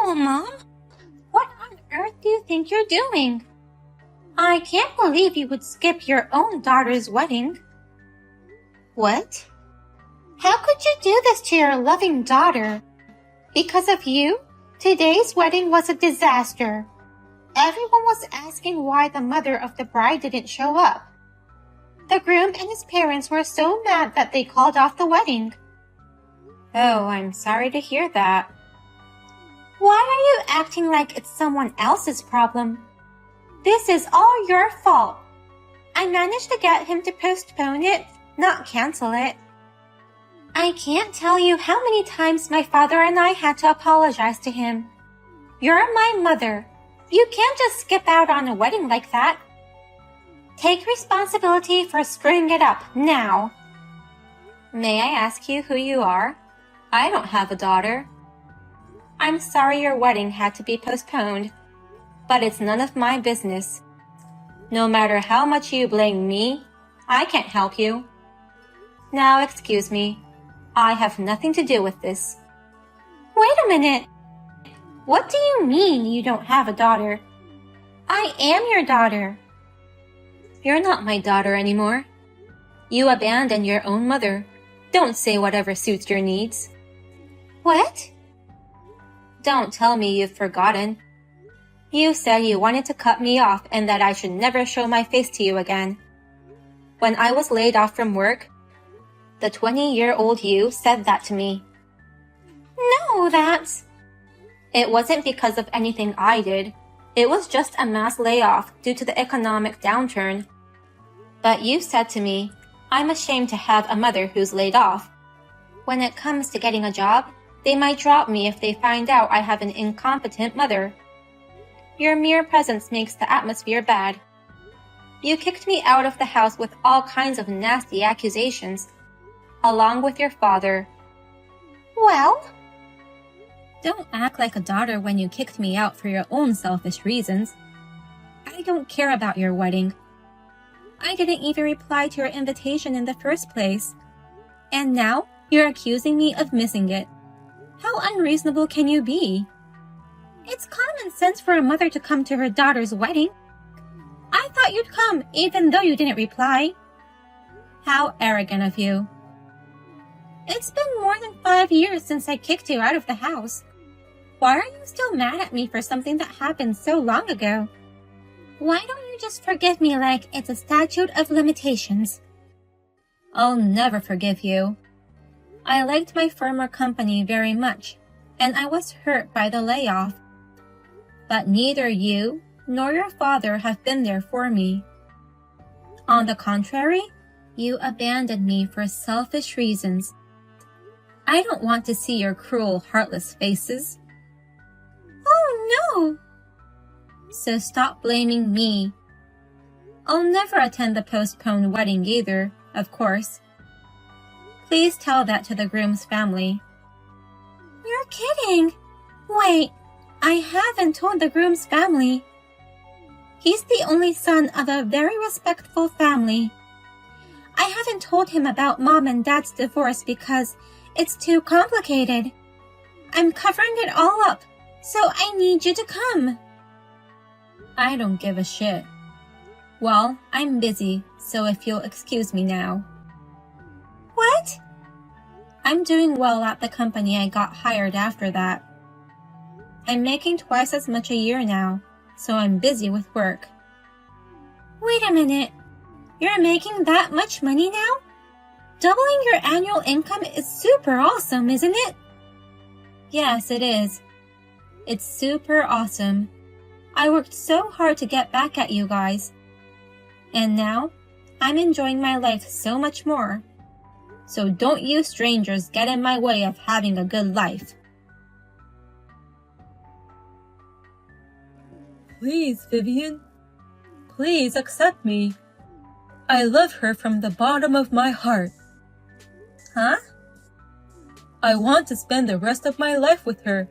Oh, Mom, what on earth do you think you're doing? I can't believe you would skip your own daughter's wedding. What? How could you do this to your loving daughter? Because of you, today's wedding was a disaster. Everyone was asking why the mother of the bride didn't show up. The groom and his parents were so mad that they called off the wedding. Oh, I'm sorry to hear that. Why are you acting like it's someone else's problem? This is all your fault. I managed to get him to postpone it, not cancel it. I can't tell you how many times my father and I had to apologize to him. You're my mother. You can't just skip out on a wedding like that. Take responsibility for screwing it up now. May I ask you who you are? I don't have a daughter. I'm sorry your wedding had to be postponed, but it's none of my business. No matter how much you blame me, I can't help you. Now excuse me, I have nothing to do with this. Wait a minute. What do you mean you don't have a daughter? I am your daughter. You're not my daughter anymore. You abandoned your own mother. Don't say whatever suits your needs. What? Don't tell me you've forgotten. You said you wanted to cut me off and that I should never show my face to you again. When I was laid off from work, the 20-year-old you said that to me. No, It wasn't because of anything I did. It was just a mass layoff due to the economic downturn. But you said to me, I'm ashamed to have a mother who's laid off. When it comes to getting a job, they might drop me if they find out I have an incompetent mother. Your mere presence makes the atmosphere bad. You kicked me out of the house with all kinds of nasty accusations, along with your father. Well? Don't act like a daughter when you kicked me out for your own selfish reasons. I don't care about your wedding. I didn't even reply to your invitation in the first place. And now you're accusing me of missing it. How unreasonable can you be? It's common sense for a mother to come to her daughter's wedding. I thought you'd come even though you didn't reply. How arrogant of you. It's been more than 5 years since I kicked you out of the house. Why are you still mad at me for something that happened so long ago? Why don't you just forgive me like it's a statute of limitations? I'll never forgive you. I liked my former company very much, and I was hurt by the layoff. But neither you nor your father have been there for me. On the contrary, you abandoned me for selfish reasons. I don't want to see your cruel, heartless faces. Oh no! So stop blaming me. I'll never attend the postponed wedding either, of course. Please tell that to the groom's family. You're kidding! Wait, I haven't told the groom's family. He's the only son of a very respectful family. I haven't told him about Mom and Dad's divorce because it's too complicated. I'm covering it all up, so I need you to come. I don't give a shit. Well, I'm busy, so if you'll excuse me now. What? I'm doing well at the company I got hired after that. I'm making twice as much a year now, so I'm busy with work. Wait a minute. You're making that much money now? Doubling your annual income is super awesome, isn't it? Yes, it is. It's super awesome. I worked so hard to get back at you guys. And now, I'm enjoying my life so much more. So don't you strangers get in my way of having a good life. Please, Vivian. Please accept me. I love her from the bottom of my heart. Huh? I want to spend the rest of my life with her.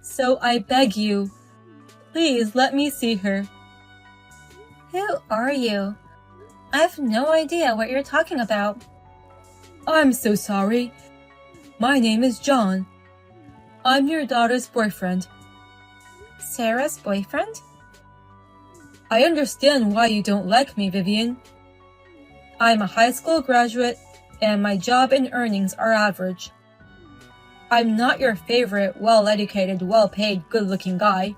So I beg you, please let me see her. Who are you? I have no idea what you're talking about. I'm so sorry. My name is John. I'm your daughter's boyfriend. Sarah's boyfriend? I understand why you don't like me, Vivian. I'm a high school graduate, and my job and earnings are average. I'm not your favorite, well-educated, well-paid, good-looking guy,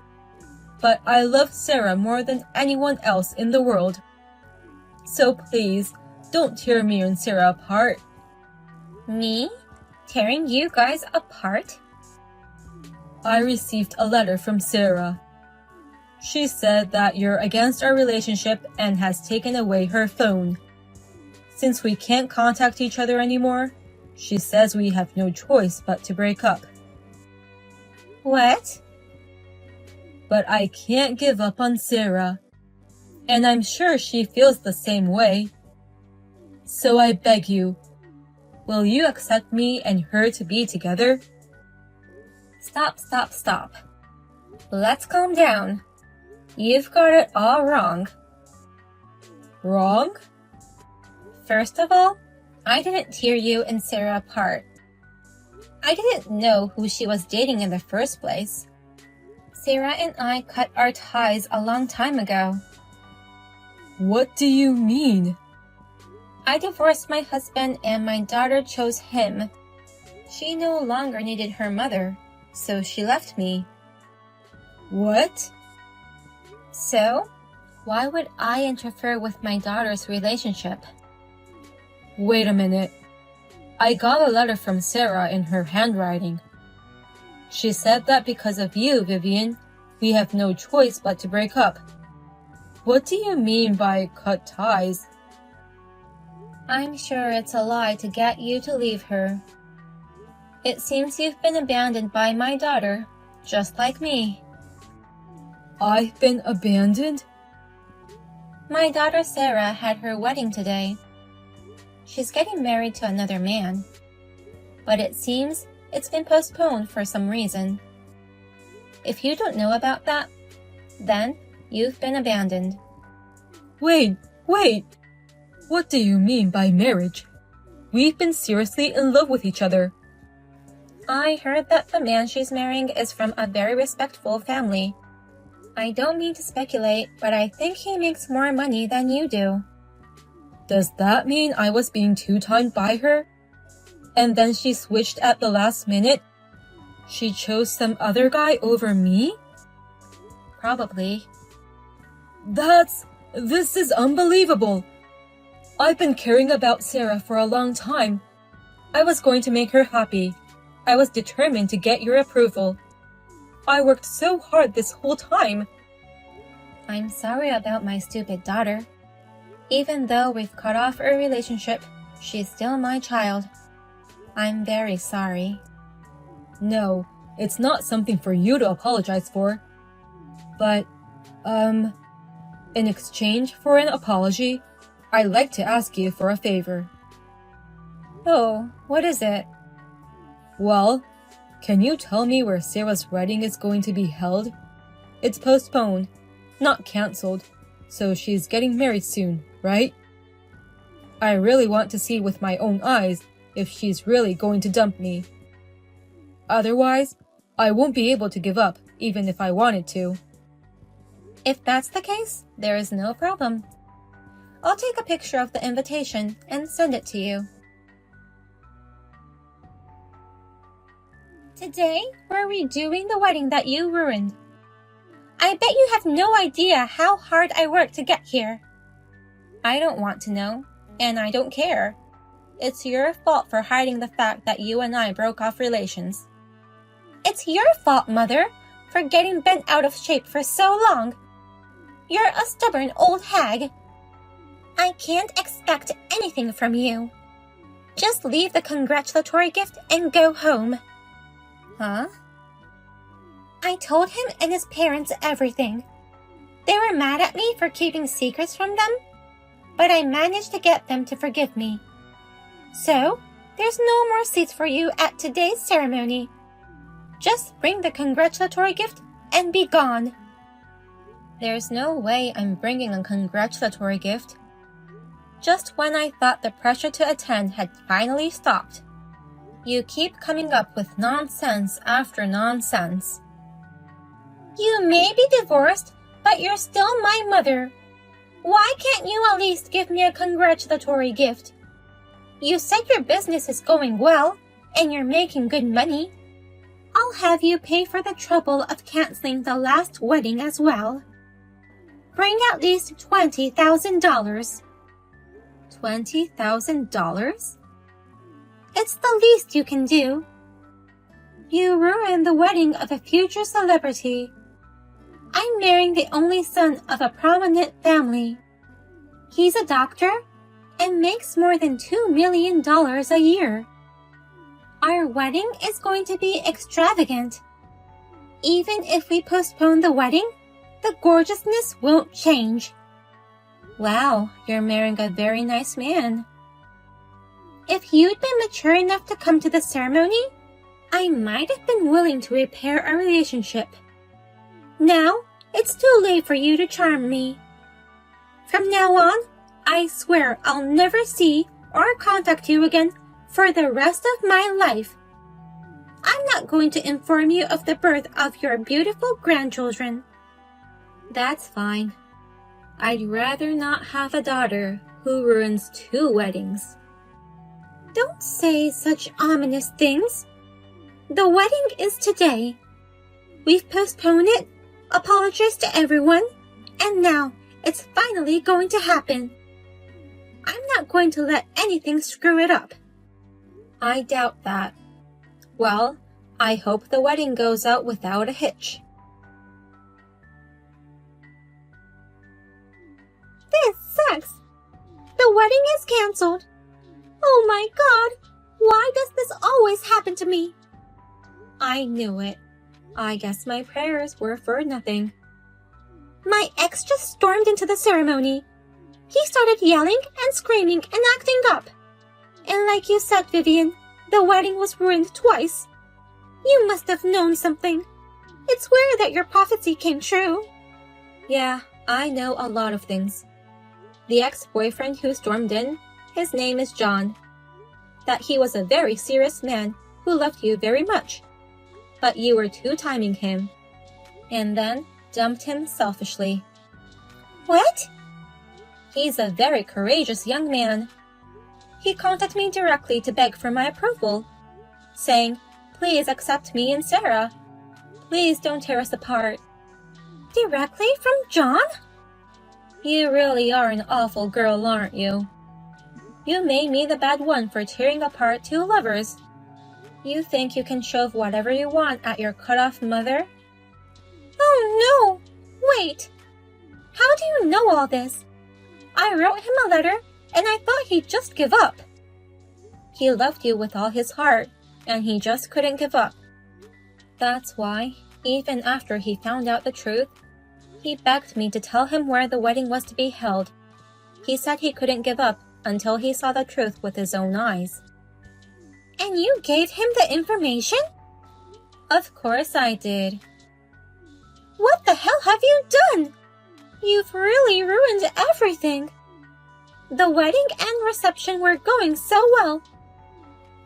but I love Sarah more than anyone else in the world. So please, don't tear me and Sarah apart. Me? Tearing you guys apart? I received a letter from Sarah. She said that you're against our relationship and has taken away her phone. Since we can't contact each other anymore, she says we have no choice but to break up. What? But I can't give up on Sarah, and I'm sure she feels the same way. So I beg you, will you accept me and her to be together? Stop. Let's calm down. You've got it all wrong. Wrong? First of all, I didn't tear you and Sarah apart. I didn't know who she was dating in the first place. Sarah and I cut our ties a long time ago. What do you mean? I divorced my husband and my daughter chose him. She no longer needed her mother, so she left me. What? So, why would I interfere with my daughter's relationship? Wait a minute. I got a letter from Sarah in her handwriting. She said that because of you, Vivian, we have no choice but to break up. What do you mean by cut ties? I'm sure it's a lie to get you to leave her. It seems you've been abandoned by my daughter, just like me. I've been abandoned? My daughter Sarah had her wedding today. She's getting married to another man. But it seems it's been postponed for some reason. If you don't know about that, then you've been abandoned. Wait! What do you mean by marriage? We've been seriously in love with each other. I heard that the man she's marrying is from a very respectful family. I don't mean to speculate, but I think he makes more money than you do. Does that mean I was being two-timed by her? And then she switched at the last minute? She chose some other guy over me? Probably. This is unbelievable. I've been caring about Sarah for a long time. I was going to make her happy. I was determined to get your approval. I worked so hard this whole time. I'm sorry about my stupid daughter. Even though we've cut off our relationship, she's still my child. I'm very sorry. No, it's not something for you to apologize for. But, in exchange for an apology, I'd like to ask you for a favor. Oh, what is it? Well, can you tell me where Sarah's wedding is going to be held? It's postponed, not cancelled, so she's getting married soon, right? I really want to see with my own eyes if she's really going to dump me. Otherwise, I won't be able to give up, even if I wanted to. If that's the case, there is no problem. I'll take a picture of the invitation and send it to you. Today, we're redoing the wedding that you ruined. I bet you have no idea how hard I worked to get here. I don't want to know, and I don't care. It's your fault for hiding the fact that you and I broke off relations. It's your fault, Mother, for getting bent out of shape for so long. You're a stubborn old hag. I can't expect anything from you. Just leave the congratulatory gift and go home. Huh? I told him and his parents everything. They were mad at me for keeping secrets from them, but I managed to get them to forgive me. So, there's no more seats for you at today's ceremony. Just bring the congratulatory gift and be gone. There's no way I'm bringing a congratulatory gift. Just when I thought the pressure to attend had finally stopped, You keep coming up with nonsense after nonsense. You may be divorced, but you're still my mother. Why can't you at least give me a congratulatory gift? You said your business is going well, and you're making good money. I'll have you pay for the trouble of canceling the last wedding as well. Bring at least $20,000. $20,000? It's the least you can do. You ruined the wedding of a future celebrity. I'm marrying the only son of a prominent family. He's a doctor and makes more than $2 million a year. Our wedding is going to be extravagant. Even if we postpone the wedding, the gorgeousness won't change. Wow, you're marrying a very nice man. If you'd been mature enough to come to the ceremony, I might have been willing to repair our relationship. Now, it's too late for you to charm me. From now on, I swear I'll never see or contact you again for the rest of my life. I'm not going to inform you of the birth of your beautiful grandchildren. That's fine. I'd rather not have a daughter who ruins 2 weddings. Don't say such ominous things. The wedding is today. We've postponed it, apologized to everyone, and now it's finally going to happen. I'm not going to let anything screw it up. I doubt that. Well, I hope the wedding goes out without a hitch. This sucks. The wedding is canceled. Oh my God, why does this always happen to me? I knew it. I guess my prayers were for nothing. My ex just stormed into the ceremony. He started yelling and screaming and acting up. And like you said, Vivian, the wedding was ruined twice. You must have known something. It's weird that your prophecy came true. Yeah, I know a lot of things. The ex-boyfriend who stormed in, his name is John. That he was a very serious man who loved you very much. But you were two-timing him. And then dumped him selfishly. What? He's a very courageous young man. He contacted me directly to beg for my approval, saying, "Please accept me and Sarah. Please don't tear us apart." Directly from John? You really are an awful girl, aren't you? You made me the bad one for tearing apart 2 lovers. You think you can shove whatever you want at your cut-off mother? Oh no! Wait! How do you know all this? I wrote him a letter, and I thought he'd just give up. He loved you with all his heart, and he just couldn't give up. That's why, even after he found out the truth, he begged me to tell him where the wedding was to be held. He said he couldn't give up until he saw the truth with his own eyes. And you gave him the information? Of course I did. What the hell have you done? You've really ruined everything. The wedding and reception were going so well.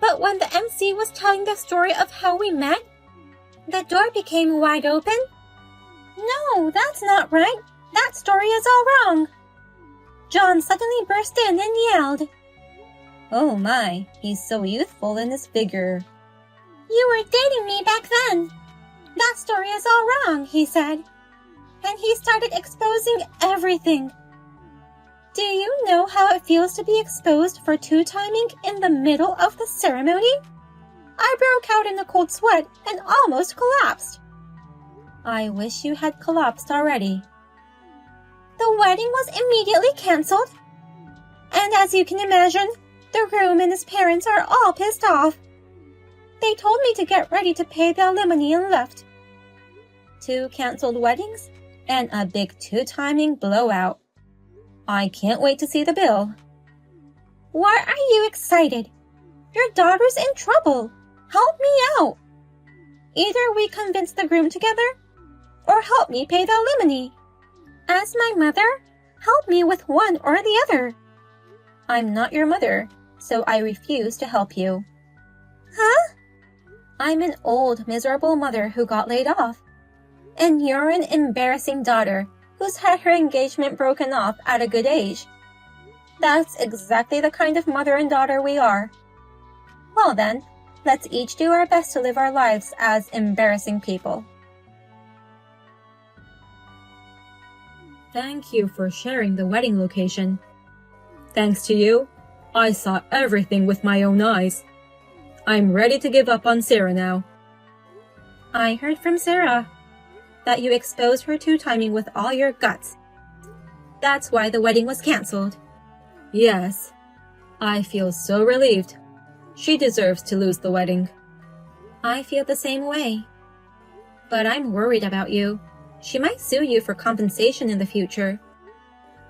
But when the MC was telling the story of how we met, the door became wide open. No, that's not right. That story is all wrong. John suddenly burst in and yelled, "Oh my, he's so youthful in his figure." "You were dating me back then. That story is all wrong," he said. And he started exposing everything. Do you know how it feels to be exposed for two-timing in the middle of the ceremony? I broke out in a cold sweat and almost collapsed. I wish you had collapsed already. The wedding was immediately canceled. And as you can imagine, the groom and his parents are all pissed off. They told me to get ready to pay the alimony and left. 2 canceled weddings and a big two-timing blowout. I can't wait to see the bill. Why are you excited? Your daughter's in trouble. Help me out. Either we convince the groom together, or help me pay the alimony. As my mother, help me with one or the other. I'm not your mother, so I refuse to help you. Huh? I'm an old, miserable mother who got laid off. And you're an embarrassing daughter who's had her engagement broken off at a good age. That's exactly the kind of mother and daughter we are. Well then, let's each do our best to live our lives as embarrassing people. Thank you for sharing the wedding location. Thanks to you, I saw everything with my own eyes. I'm ready to give up on Sarah now. I heard from Sarah that you exposed her two-timing with all your guts. That's why the wedding was canceled. Yes. I feel so relieved. She deserves to lose the wedding. I feel the same way. But I'm worried about you. She might sue you for compensation in the future,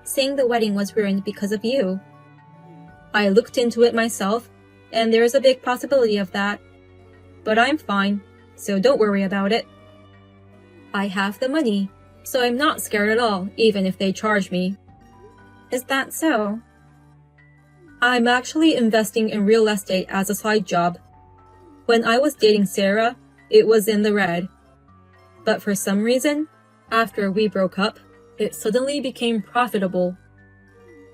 saying the wedding was ruined because of you. I looked into it myself, and there's a big possibility of that. But I'm fine, so don't worry about it. I have the money, so I'm not scared at all, even if they charge me. Is that so? I'm actually investing in real estate as a side job. When I was dating Sarah, it was in the red. But for some reason, after we broke up, it suddenly became profitable.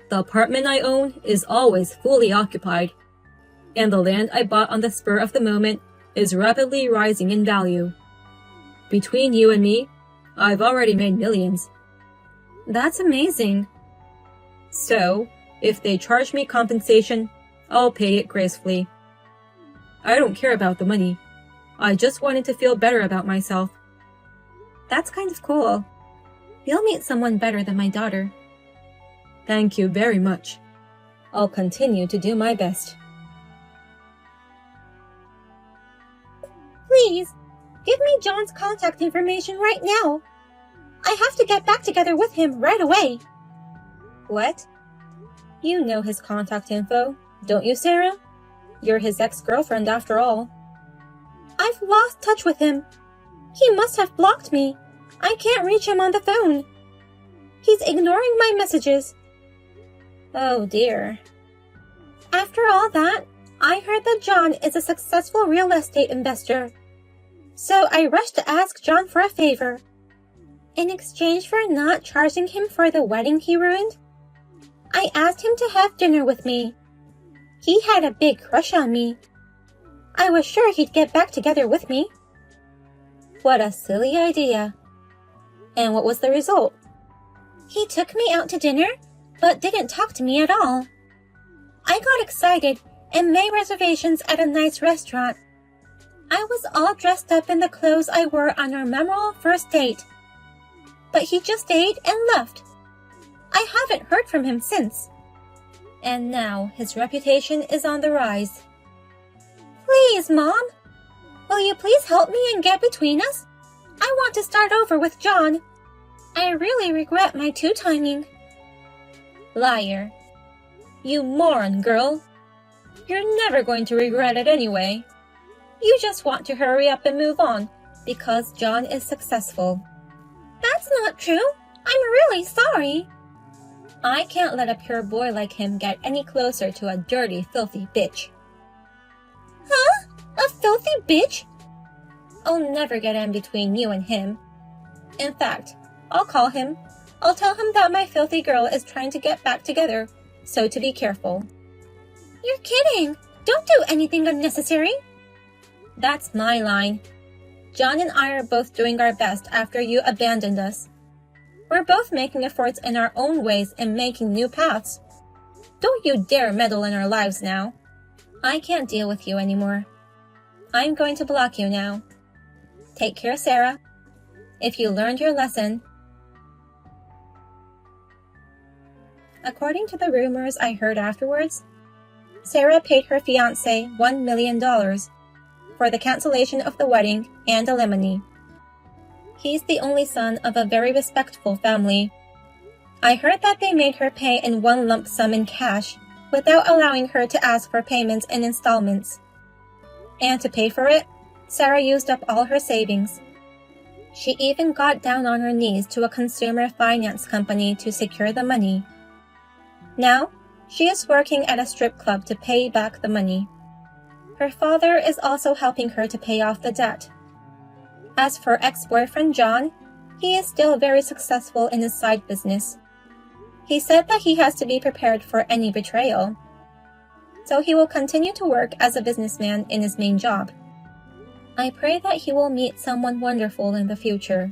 The apartment I own is always fully occupied, and the land I bought on the spur of the moment is rapidly rising in value. Between you and me, I've already made millions. That's amazing. So, if they charge me compensation, I'll pay it gracefully. I don't care about the money. I just wanted to feel better about myself. That's kind of cool. You'll meet someone better than my daughter. Thank you very much. I'll continue to do my best. Please, give me John's contact information right now. I have to get back together with him right away. What? You know his contact info, don't you, Sarah? You're his ex-girlfriend after all. I've lost touch with him. He must have blocked me. I can't reach him on the phone. He's ignoring my messages. Oh dear. After all that, I heard that John is a successful real estate investor. So I rushed to ask John for a favor. In exchange for not charging him for the wedding he ruined, I asked him to have dinner with me. He had a big crush on me. I was sure he'd get back together with me. What a silly idea. And what was the result? He took me out to dinner, but didn't talk to me at all. I got excited and made reservations at a nice restaurant. I was all dressed up in the clothes I wore on our memorable first date. But he just ate and left. I haven't heard from him since. And now his reputation is on the rise. Please, Mom. Will you please help me and get between us? I want to start over with John. I really regret my two-timing. Liar. You moron, girl. You're never going to regret it anyway. You just want to hurry up and move on because John is successful. That's not true. I'm really sorry. I can't let a pure boy like him get any closer to a dirty, filthy bitch. Huh? A filthy bitch? I'll never get in between you and him. In fact, I'll call him. I'll tell him that my filthy girl is trying to get back together, so to be careful. You're kidding. Don't do anything unnecessary. That's my line. John and I are both doing our best after you abandoned us. We're both making efforts in our own ways and making new paths. Don't you dare meddle in our lives now. I can't deal with you anymore. I'm going to block you now. Take care, Sarah. If you learned your lesson. According to the rumors I heard afterwards, Sarah paid her fiancé $1 million for the cancellation of the wedding and alimony. He's the only son of a very respectable family. I heard that they made her pay in one lump sum in cash without allowing her to ask for payments in installments. And to pay for it, Sarah used up all her savings. She even got down on her knees to a consumer finance company to secure the money. Now, she is working at a strip club to pay back the money. Her father is also helping her to pay off the debt. As for ex-boyfriend John, he is still very successful in his side business. He said that he has to be prepared for any betrayal. So he will continue to work as a businessman in his main job. I pray that he will meet someone wonderful in the future.